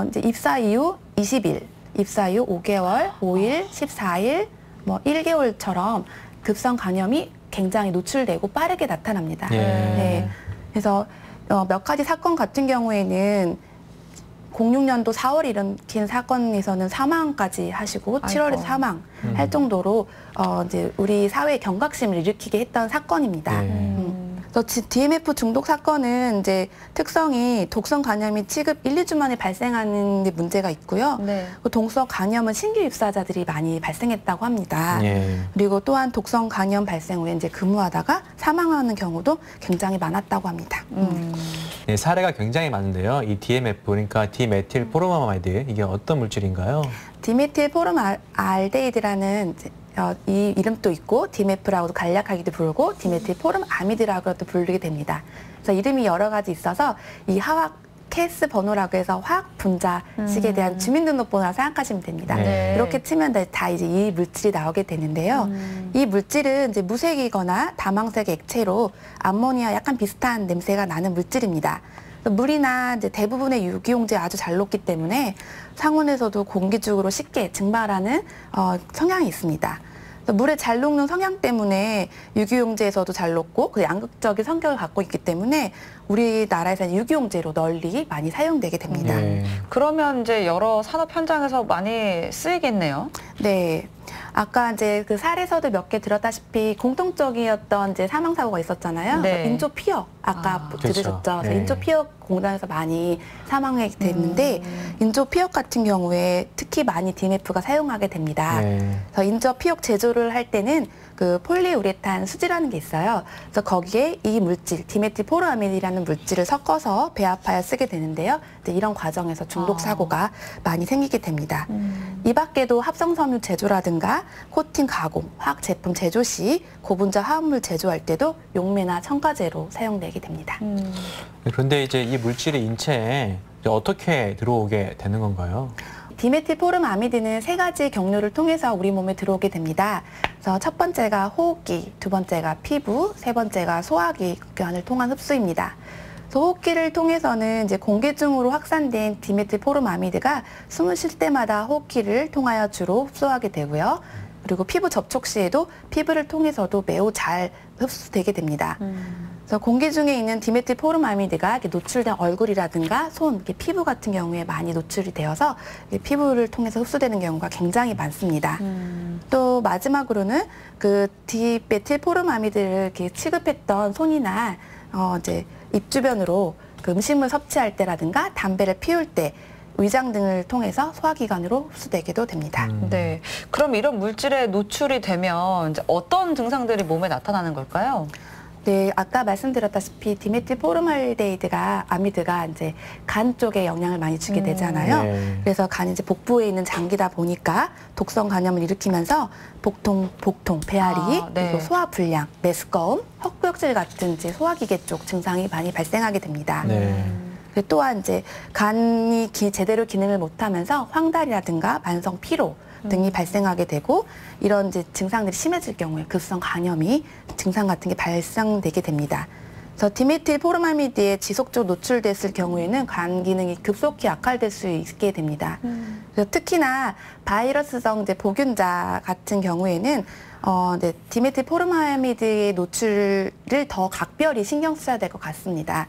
S4: 이제 입사 이후 20일, 입사 이후 5개월, 5일, 14일, 뭐 1개월처럼 급성 감염이 굉장히 노출되고 빠르게 나타납니다. 네. 그래서 몇 가지 사건 같은 경우에는 06년도 4월에 일으킨 사건에서는 사망까지 하시고 7월에 사망할 정도로 이제 우리 사회의 경각심을 일으키게 했던 사건입니다. 그래서 DMF 중독 사건은 이제 특성이 독성 감염이 취급 1, 2주 만에 발생하는 데 문제가 있고요.
S1: 네.
S4: 그 독성 감염은 신규 입사자들이 많이 발생했다고 합니다. 그리고 또한 독성 감염 발생 후에 이제 근무하다가 사망하는 경우도 굉장히 많았다고 합니다.
S2: 네, 사례가 굉장히 많은데요. 이 DMF, 그러니까 디메틸 포름아미드, 이게 어떤 물질인가요?
S4: 디메틸 포름알데히드라는 이 이름도 있고 DMF라고도 간략하게도 부르고 디메틸 포름아미드라고도 부르게 됩니다. 그래서 이름이 여러 가지 있어서 이 화학 케이스 번호라고 해서 화학 분자식에 대한 주민등록번호라 생각하시면 됩니다.
S1: 네.
S4: 이렇게 치면 다 이제 이 물질이 나오게 되는데요. 이 물질은 이제 무색이거나 다망색 액체로 암모니아 약간 비슷한 냄새가 나는 물질입니다. 물이나 이제 대부분의 유기용제에 아주 잘 녹기 때문에 상온에서도 공기중으로 쉽게 증발하는 성향이 있습니다. 물에 잘 녹는 성향 때문에 유기용제에서도 잘 녹고 그 양극적인 성격을 갖고 있기 때문에 우리나라에서는 유기용제로 널리 많이 사용되게 됩니다.
S1: 그러면 이제 여러 산업 현장에서 많이 쓰이겠네요.
S4: 네. 아까 이제 그 사례서도 몇 개 들었다시피 공통적이었던 이제 사망 사고가 있었잖아요.
S1: 네.
S4: 인조 피혁 아까 들으셨죠.
S2: 그렇죠.
S4: 그래서 인조 피혁 공장에서 많이 사망하게 됐는데 인조 피혁 같은 경우에 특히 많이 DMF가 사용하게 됩니다. 그래서 인조 피혁 제조를 할 때는 그 폴리우레탄 수지라는 게 있어요. 그래서 거기에 이 물질 디메틸 포름아미드라는 물질을 섞어서 배합하여 쓰게 되는데요. 이제 이런 과정에서 중독 사고가 많이 생기게 됩니다. 이 밖에도 합성섬유 제조라든가 코팅 가공, 화학 제품 제조 시 고분자 화합물 제조할 때도 용매나 첨가제로 사용되게 됩니다.
S2: 그런데 이제 이 물질이 인체에 이제 어떻게 들어오게 되는 건가요?
S4: 디메틸 포름아미드는 3가지 경로를 통해서 우리 몸에 들어오게 됩니다. 그래서 첫 번째가 호흡기, 두 번째가 피부, 세 번째가 소화기 교환을 통한 흡수입니다. 그래서 호흡기를 통해서는 이제 공기중으로 확산된 디메틸 포름아미드가 숨을 쉴 때마다 호흡기를 통하여 주로 흡수하게 되고요. 그리고 피부 접촉 시에도 피부를 통해서도 매우 잘 흡수되게 됩니다. 그래서 공기 중에 있는 디메틸 포름아미드가 이렇게 노출된 얼굴이라든가 손, 이렇게 피부 같은 경우에 많이 노출이 되어서 피부를 통해서 흡수되는 경우가 굉장히 많습니다. 또 마지막으로는 그 디메틸 포름아미드를 이렇게 취급했던 손이나 이제 입 주변으로 그 음식물 섭취할 때라든가 담배를 피울 때 위장 등을 통해서 소화기관으로 흡수되기도 됩니다.
S1: 네. 그럼 이런 물질에 노출이 되면 이제 어떤 증상들이 몸에 나타나는 걸까요?
S4: 네, 아까 말씀드렸다시피 디메틸 포름알데히드가 아미드가 이제 간 쪽에 영향을 많이 주게 되잖아요.
S2: 네.
S4: 그래서 간이 이제 복부에 있는 장기다 보니까 독성 간염을 일으키면서 복통, 배앓이,
S1: 네.
S4: 그리고 소화 불량, 메스꺼움, 헛구역질 같은 이제 소화기계 쪽 증상이 많이 발생하게 됩니다.
S2: 네.
S4: 또한 이제 간이 제대로 기능을 못하면서 황달이라든가 만성 피로 등이 발생하게 되고 이런 이제 증상들이 심해질 경우에 급성 간염이 증상 같은 게 발생되게 됩니다. 그래서 디메틸 포름아미드에 지속적으로 노출됐을 경우에는 간 기능이 급속히 악화될 수 있게 됩니다. 그래서 특히나 바이러스성 이제 보균자 같은 경우에는 네, 디메틸 포름아미드의 노출을 더 각별히 신경 써야 될 것 같습니다.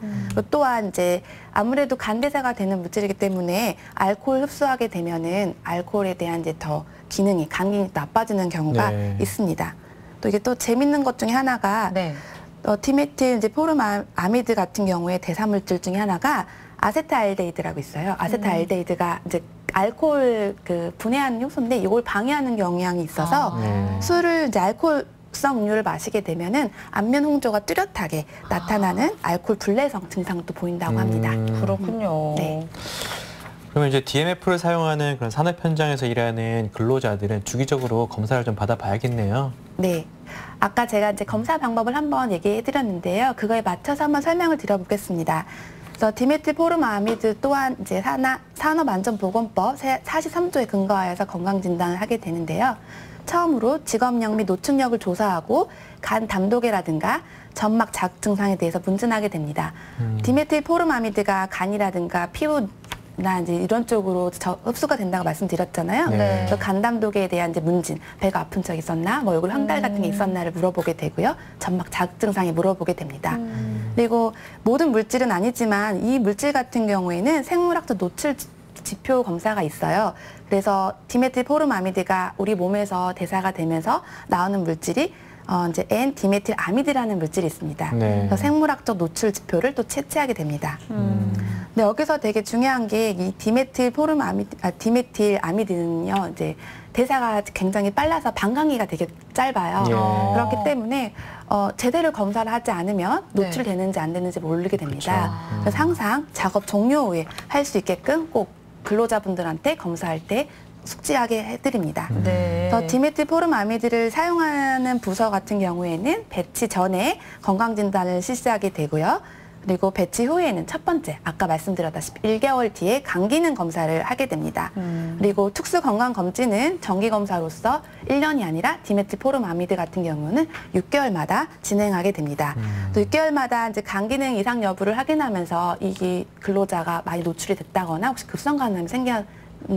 S4: 또한 이제 아무래도 간대사가 되는 물질이기 때문에 알코올 흡수하게 되면은 알코올에 대한 이제 더 기능이 간 기능이 나빠지는 경우가
S2: 네.
S4: 있습니다. 또 이게 또 재밌는 것 중에 하나가
S1: 네.
S4: 디메틸 이제 포름아미드 같은 경우에 대사물질 중에 하나가 아세트알데히드라고 있어요. 아세트알데히드가 이제 알코올 그 분해하는 효소인데 이걸 방해하는 영향이 있어서 술을 이제 알코올성 음료를 마시게 되면은 안면 홍조가 뚜렷하게 나타나는 알코올 불내성 증상도 보인다고 합니다.
S1: 그렇군요.
S4: 네.
S2: 그러면 이제 DMF를 사용하는 그런 산업 현장에서 일하는 근로자들은 주기적으로 검사를 좀 받아봐야겠네요.
S4: 네. 아까 제가 이제 검사 방법을 한번 얘기해 드렸는데요. 그거에 맞춰서 한번 설명을 드려보겠습니다. 그래서 디메틸 포름아미드 또한 이제 산업안전보건법 43조에 근거하여서 건강진단을 하게 되는데요. 처음으로 직업력 및 노출력을 조사하고 간 담독이라든가 점막 자극 증상에 대해서 문진하게 됩니다. 디메틸 포름아미드가 간이라든가 피부나 이제 이런 쪽으로 흡수가 된다고 말씀드렸잖아요.
S2: 네.
S4: 그래서 간 담독에 대한 이제 문진, 배가 아픈 적 있었나, 뭐 얼굴 황달 같은 게 있었나를 물어보게 되고요. 점막 자극 증상에 물어보게 됩니다. 그리고 모든 물질은 아니지만 이 물질 같은 경우에는 생물학적 노출 지표 검사가 있어요. 그래서 디메틸 포름아미드가 우리 몸에서 대사가 되면서 나오는 물질이 이제 N-디메틸 아미드라는 물질이 있습니다.
S2: 네.
S4: 그래서 생물학적 노출 지표를 또 채취하게 됩니다. 근데 여기서 되게 중요한 게 이 디메틸 아미드는요, 이제 대사가 굉장히 빨라서 반감기가 되게 짧아요.
S2: 예.
S4: 그렇기 때문에 제대로 검사를 하지 않으면 노출되는지 안 되는지 모르게 됩니다. 그래서 항상 작업 종료 후에 할 수 있게끔 꼭 근로자분들한테 검사할 때 숙지하게 해드립니다.
S1: 네.
S4: 그래서 디메틸 포름아미드를 사용하는 부서 같은 경우에는 배치 전에 건강진단을 실시하게 되고요. 그리고 배치 후에는 첫 번째, 아까 말씀드렸다시피 1개월 뒤에 간 기능 검사를 하게 됩니다. 그리고 특수 건강검진은 정기검사로서 1년이 아니라 디메틸 포름아미드 같은 경우는 6개월마다 진행하게 됩니다. 또 6개월마다 이제 간 기능 이상 여부를 확인하면서 이 근로자가 많이 노출이 됐다거나 혹시 급성 간염이 생겨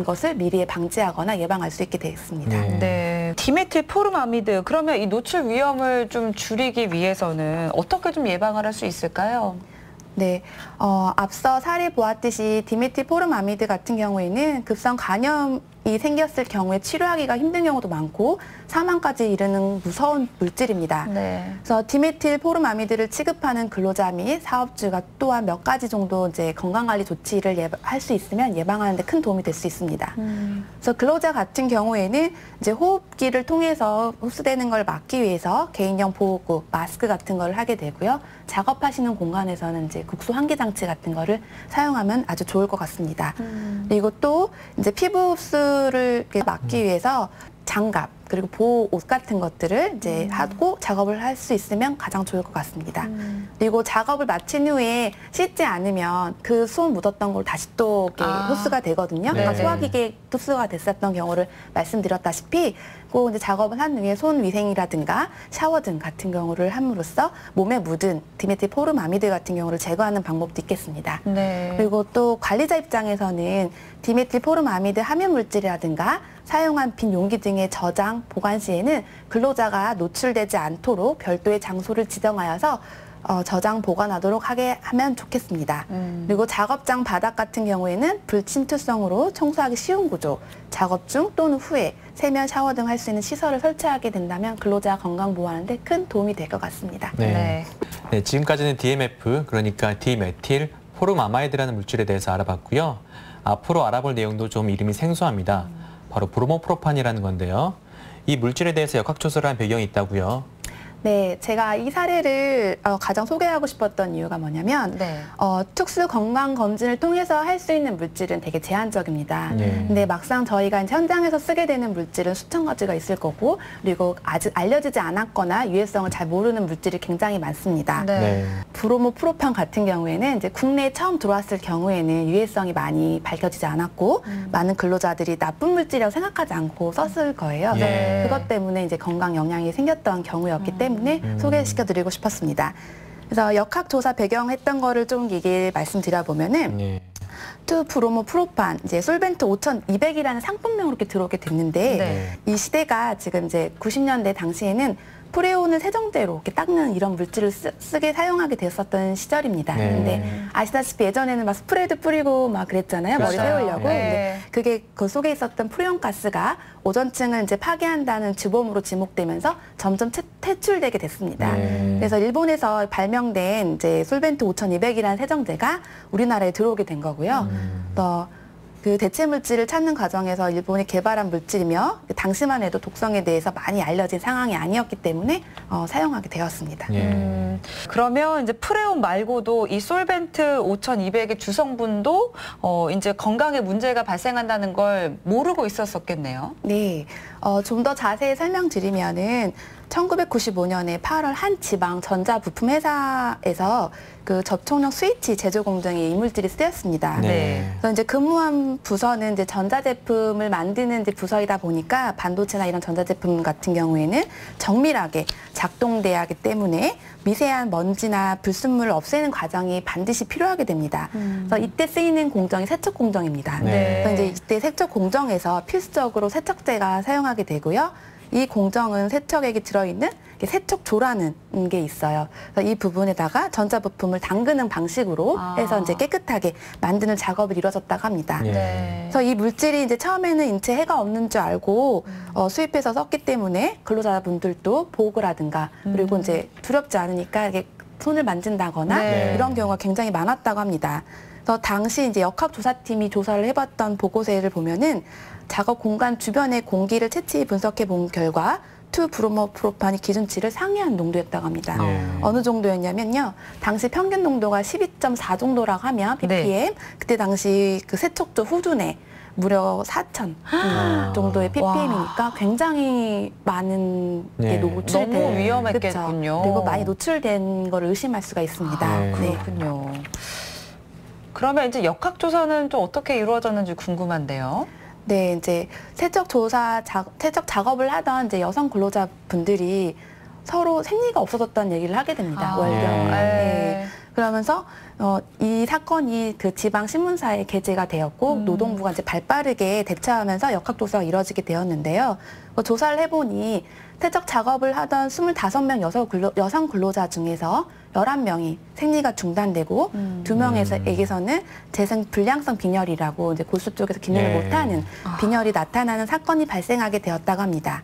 S4: 것을 미리 방지하거나 예방할 수 있게 되겠습니다.
S2: 네.
S1: 네. 디메틸 포름아미드, 그러면 이 노출 위험을 좀 줄이기 위해서는 어떻게 좀 예방을 할 수 있을까요?
S4: 네, 앞서 사례 보았듯이 디메틸 포름아미드 같은 경우에는 급성 간염이 생겼을 경우에 치료하기가 힘든 경우도 많고 사망까지 이르는 무서운 물질입니다.
S1: 네.
S4: 그래서 디메틸 포름아미드를 취급하는 근로자 및 사업주가 또한 몇 가지 정도 이제 건강관리 조치를 할 수 있으면 예방하는 데 큰 도움이 될 수 있습니다. 그래서 근로자 같은 경우에는 이제 호흡기를 통해서 흡수되는 걸 막기 위해서 개인용 보호구, 마스크 같은 걸 하게 되고요. 작업하시는 공간에서는 이제 국소 환기 장치 같은 거를 사용하면 아주 좋을 것 같습니다. 그리고 또 이제 피부 흡수를 막기 위해서 장갑 그리고 보호 옷 같은 것들을 이제 하고 작업을 할 수 있으면 가장 좋을 것 같습니다. 그리고 작업을 마친 후에 씻지 않으면 그 손 묻었던 걸 다시 또 이렇게 흡수가 되거든요. 그러니까
S2: 네.
S4: 소화기계 흡수가 됐었던 경우를 말씀드렸다시피 꼭 이제 작업을 한 후에 손 위생이라든가 샤워 등 같은 경우를 함으로써 몸에 묻은 디메틸 포름아미드 같은 경우를 제거하는 방법도 있겠습니다.
S1: 네.
S4: 그리고 또 관리자 입장에서는 디메틸 포름아미드 함유 물질이라든가 사용한 빈 용기 등의 저장, 보관 시에는 근로자가 노출되지 않도록 별도의 장소를 지정하여서 저장 보관하도록 하면 좋겠습니다. 그리고 작업장 바닥 같은 경우에는 불침투성으로 청소하기 쉬운 구조, 작업 중 또는 후에 세면 샤워 등 할 수 있는 시설을 설치하게 된다면 근로자 건강 보호하는데 큰 도움이 될 것 같습니다.
S2: 네. 네, 지금까지는 DMF, 그러니까 디메틸 포름아마이드라는 물질에 대해서 알아봤고요. 앞으로 알아볼 내용도 좀 이름이 생소합니다. 바로 브로모프로판이라는 건데요. 이 물질에 대해서 역학조사를 한 배경이 있다고요.
S4: 네, 제가 이 사례를 가장 소개하고 싶었던 이유가 뭐냐면
S1: 네.
S4: 특수 건강 검진을 통해서 할 수 있는 물질은 되게 제한적입니다.
S2: 네.
S4: 근데 막상 저희가 이제 현장에서 쓰게 되는 물질은 수천 가지가 있을 거고 그리고 아직 알려지지 않았거나 유해성을 잘 모르는 물질이 굉장히 많습니다.
S1: 네.
S4: 브로모프로판 같은 경우에는 이제 국내에 처음 들어왔을 경우에는 유해성이 많이 밝혀지지 않았고 많은 근로자들이 나쁜 물질이라고 생각하지 않고 썼을 거예요.
S1: 네.
S4: 그것 때문에 이제 건강 영향이 생겼던 경우였기 때문에 소개시켜드리고 싶었습니다. 그래서 역학조사 배경했던 거를 좀 얘기 말씀드려보면은
S2: 네.
S4: 2-브로모프로판, 이제 솔벤트 5200이라는 상품명으로 이렇게 들어오게 됐는데
S1: 네.
S4: 이 시대가 지금 이제 90년대 당시에는 프레온을 세정제로 이렇게 닦는 이런 물질을 쓰게 사용하게 됐었던 시절입니다.
S2: 네.
S4: 근데 아시다시피 예전에는 막 스프레이도 뿌리고 막 그랬잖아요. 머리
S1: 맞아요.
S4: 세우려고.
S1: 네.
S4: 근데 그게 그 속에 있었던 프레온 가스가 오존층을 이제 파괴한다는 주범으로 지목되면서 점점 퇴출되게 됐습니다.
S2: 네.
S4: 그래서 일본에서 발명된 이제 솔벤트 5200이라는 세정제가 우리나라에 들어오게 된 거고요. 또 그 대체 물질을 찾는 과정에서 일본이 개발한 물질이며 당시만 해도 독성에 대해서 많이 알려진 상황이 아니었기 때문에 사용하게 되었습니다.
S2: 예.
S1: 그러면 이제 프레온 말고도 이 솔벤트 5200의 주성분도 이제 건강에 문제가 발생한다는 걸 모르고 있었었겠네요.
S4: 네, 좀 더 자세히 설명드리면은 1995년에 8월 한 지방 전자부품 회사에서 그 접촉력 스위치 제조 공정에 이 물질이 쓰였습니다.
S1: 네.
S4: 그래서 이제 근무한 부서는 이제 전자제품을 만드는 이제 부서이다 보니까 반도체나 이런 전자제품 같은 경우에는 정밀하게 작동돼야 하기 때문에 미세한 먼지나 불순물을 없애는 과정이 반드시 필요하게 됩니다. 그래서 이때 쓰이는 공정이 세척 공정입니다.
S2: 네.
S4: 그래서 이제 이때 세척 공정에서 필수적으로 세척제가 사용하게 되고요. 이 공정은 세척액이 들어있는 세척조라는 게 있어요. 그래서 이 부분에다가 전자부품을 담그는 방식으로 해서 이제 깨끗하게 만드는 작업을 이루어졌다고 합니다.
S2: 예.
S1: 네.
S4: 그래서 이 물질이 이제 처음에는 인체 해가 없는 줄 알고 수입해서 썼기 때문에 근로자분들도 보호라든가 그리고 이제 두렵지 않으니까 이게 손을 만진다거나
S1: 네.
S4: 이런 경우가 굉장히 많았다고 합니다. 그래서 당시 이제 역학조사팀이 조사를 해봤던 보고서를 보면은 작업 공간 주변의 공기를 채취 분석해 본 결과 2-브로모프로판이 기준치를 상회한 농도였다고 합니다.
S2: 네.
S4: 어느 정도였냐면요. 당시 평균 농도가 12.4 정도라고 하면 ppm, 그때 당시 그 세척조 후두 내 무려 4,000 정도의 ppm이니까 굉장히 많은 게
S2: 네.
S4: 노출된
S1: 너무 위험했겠군요.
S4: 그쵸? 그리고 많이 노출된 걸 의심할 수가 있습니다.
S2: 네.
S1: 그렇군요. 그러면 이제 역학조사는 좀 어떻게 이루어졌는지 궁금한데요.
S4: 네, 이제 세척 작업을 하던 이제 여성 근로자분들이 서로 생리가 없어졌다는 얘기를 하게 됩니다. 월경에. 네. 그러면서 이 사건이 그 지방 신문사에 게재가 되었고 노동부가 이제 발빠르게 대처하면서 역학조사가 이뤄지게 되었는데요. 조사를 해보니 세척 작업을 하던 25명 여성 근로자 중에서 11명이 생리가 중단되고 2명에게서는 재생 불량성 빈혈이라고 이제 골수 쪽에서 기능을
S2: 네.
S4: 못하는 빈혈이 나타나는 사건이 발생하게 되었다고 합니다.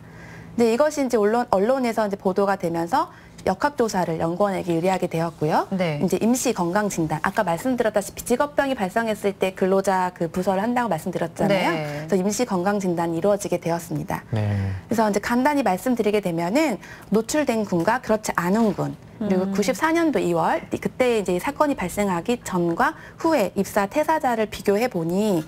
S4: 근데 이것이 이제 언론에서 이제 보도가 되면서 역학조사를 연구원에게 의뢰하게 되었고요.
S1: 네.
S4: 이제 임시 건강 진단, 아까 말씀드렸다시피 직업병이 발생했을 때 근로자 그 부서를 한다고 말씀드렸잖아요.
S1: 네.
S4: 그래서 임시 건강 진단이 이루어지게 되었습니다.
S2: 네.
S4: 그래서 이제 간단히 말씀드리게 되면은 노출된 군과 그렇지 않은 군, 그리고 94년도 2월 그때 이제 사건이 발생하기 전과 후에 입사 퇴사자를 비교해 보니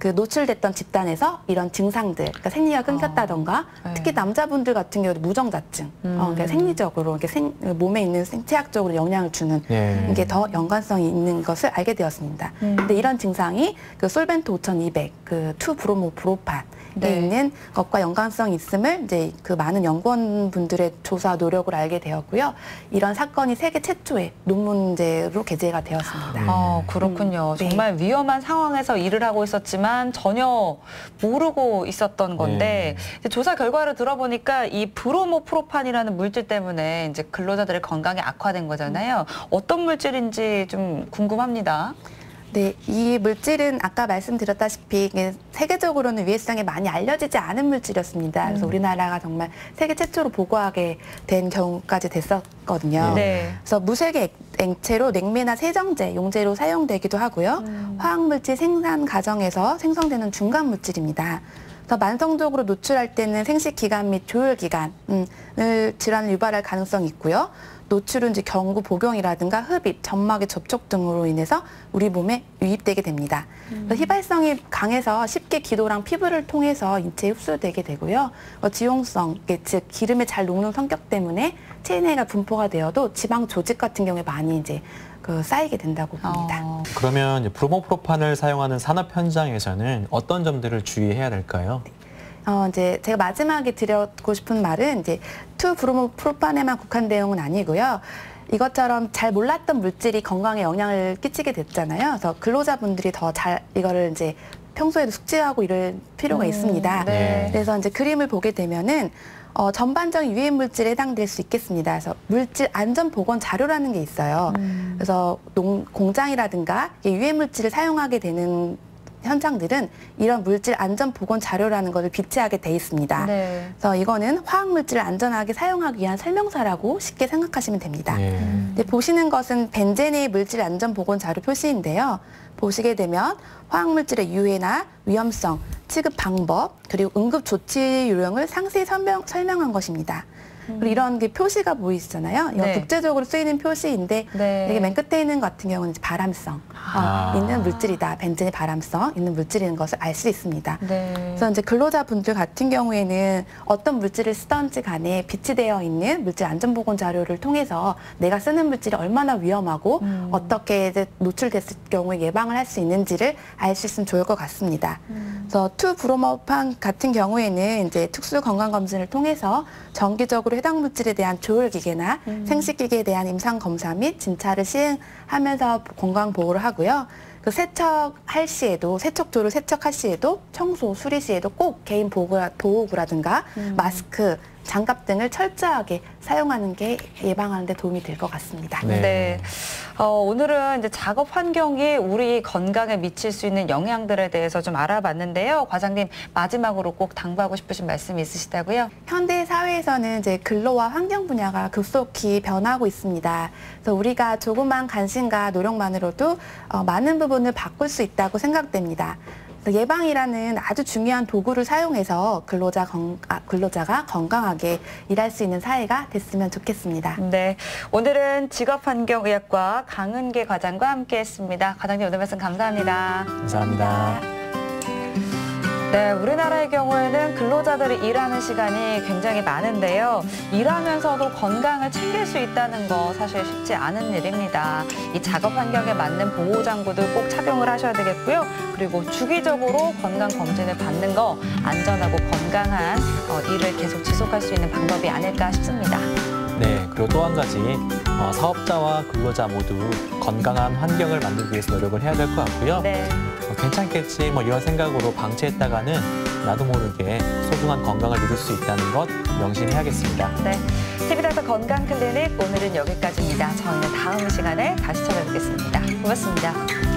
S4: 그 노출됐던 집단에서 이런 증상들, 그러니까 생리가 끊겼다던가
S1: 네.
S4: 특히 남자분들 같은 경우도 무정자증, 그러니까 생리적으로 이렇게 몸에 있는 생체학적으로 영향을 주는
S2: 네.
S4: 이게 더 연관성이 있는 것을 알게 되었습니다. 근데 이런 증상이 그 솔벤트 5200, 그 2브로모프로판에
S1: 네.
S4: 있는 것과 연관성이 있음을 이제 그 많은 연구원분들의 조사 노력을 알게 되었고요. 이런 사건이 세계 최초의 논문제로 게재가 되었습니다.
S1: 그렇군요.
S4: 네.
S1: 정말 위험한 상황에서 일을 하고 있었지만 전혀 모르고 있었던 건데 이제 조사 결과를 들어보니까 이 브로모프로판이라는 물질 때문에 이제 근로자들의 건강이 악화된 거잖아요. 어떤 물질인지 좀 궁금합니다.
S4: 네, 이 물질은 아까 말씀드렸다시피 이게 세계적으로는 위해 시장에 많이 알려지지 않은 물질이었습니다. 그래서 우리나라가 정말 세계 최초로 보고하게 된 경우까지 됐었거든요.
S1: 네.
S4: 그래서 무색의 액체로 냉매나 세정제, 용제로 사용되기도 하고요. 화학물질 생산 과정에서 생성되는 중간 물질입니다. 그래서 만성적으로 노출할 때는 생식기관 및 조혈기관을 질환을 유발할 가능성이 있고요. 노출은 이제 경구 복용이라든가 흡입, 점막의 접촉 등으로 인해서 우리 몸에 유입되게 됩니다. 휘발성이 강해서 쉽게 기도랑 피부를 통해서 인체에 흡수되게 되고요. 지용성, 즉 기름에 잘 녹는 성격 때문에 체내가 분포가 되어도 지방 조직 같은 경우에 많이 이제 쌓이게 된다고 봅니다.
S2: 그러면 이제 브로모프로판을 사용하는 산업 현장에서는 어떤 점들을 주의해야 될까요?
S4: 이제 제가 마지막에 드리고 싶은 말은 이제 2브로모프로판에만 국한된 내용은 아니고요. 이것처럼 잘 몰랐던 물질이 건강에 영향을 끼치게 됐잖아요. 그래서 근로자분들이 더 잘 이거를 이제 평소에도 숙지하고 이럴 필요가 있습니다.
S1: 네.
S4: 그래서 이제 그림을 보게 되면은 전반적인 유해 물질에 해당될 수 있겠습니다. 그래서 물질 안전 보건 자료라는 게 있어요. 그래서 공장이라든가 유해 물질을 사용하게 되는 현장들은 이런 물질 안전 보건 자료라는 것을 비치하게 돼 있습니다.
S1: 네.
S4: 그래서 이거는 화학 물질을 안전하게 사용하기 위한 설명서라고 쉽게 생각하시면 됩니다. 근데 보시는 것은 벤젠의 물질 안전 보건 자료 표시인데요. 보시게 되면 화학 물질의 유해나 위험성, 취급 방법, 그리고 응급 조치 요령을 상세히 설명한 것입니다. 그리고 이런 게 표시가 보이시잖아요. 이건
S1: 네.
S4: 국제적으로 쓰이는 표시인데
S1: 네.
S4: 이게 맨 끝에 있는 것 같은 경우는 이제 바람성 있는 물질이다. 벤젠이 바람성 있는 물질인 것을 알 수 있습니다.
S1: 네.
S4: 그래서 이제 근로자분들 같은 경우에는 어떤 물질을 쓰던지 간에 비치되어 있는 물질 안전보건 자료를 통해서 내가 쓰는 물질이 얼마나 위험하고 어떻게 이제 노출됐을 경우에 예방을 할 수 있는지를 알 수 있으면 좋을 것 같습니다. 그래서 2브로모판 같은 경우에는 이제 특수 건강 검진을 통해서 정기적으로 해당 물질에 대한 조혈기계나 생식기계에 대한 임상 검사 및 진찰을 시행하면서 건강 보호를 하고요. 그 세척할 시에도 세척조를 세척할 시에도 청소, 수리 시에도 꼭 개인 보호구라든가 마스크, 장갑 등을 철저하게 사용하는 게 예방하는 데 도움이 될 것 같습니다.
S1: 네. 오늘은 이제 작업 환경이 우리 건강에 미칠 수 있는 영향들에 대해서 좀 알아봤는데요. 과장님, 마지막으로 꼭 당부하고 싶으신 말씀이 있으시다고요?
S4: 현대 사회에서는 이제 근로와 환경 분야가 급속히 변하고 있습니다. 그래서 우리가 조그만 관심과 노력만으로도 많은 부분을 바꿀 수 있다고 생각됩니다. 예방이라는 아주 중요한 도구를 사용해서 근로자가 건강하게 일할 수 있는 사회가 됐으면 좋겠습니다.
S1: 네, 오늘은 직업환경의학과 강은계 과장과 함께했습니다. 과장님 오늘 말씀 감사합니다.
S2: 감사합니다.
S1: 네, 우리나라의 경우에는 근로자들이 일하는 시간이 굉장히 많은데요. 일하면서도 건강을 챙길 수 있다는 거 사실 쉽지 않은 일입니다. 이 작업 환경에 맞는 보호장구들 꼭 착용을 하셔야 되겠고요. 그리고 주기적으로 건강검진을 받는 거 안전하고 건강한 일을 계속 지속할 수 있는 방법이 아닐까 싶습니다.
S2: 네, 그리고 또 한 가지 사업자와 근로자 모두 건강한 환경을 만들기 위해서 노력을 해야 될 것 같고요.
S1: 네.
S2: 괜찮겠지 이런 생각으로 방치했다가는 나도 모르게 소중한 건강을 잃을 수 있다는 것 명심해야겠습니다.
S1: 네, TV닥터 건강클리닉 오늘은 여기까지입니다. 저희는 다음 시간에 다시 찾아뵙겠습니다. 고맙습니다.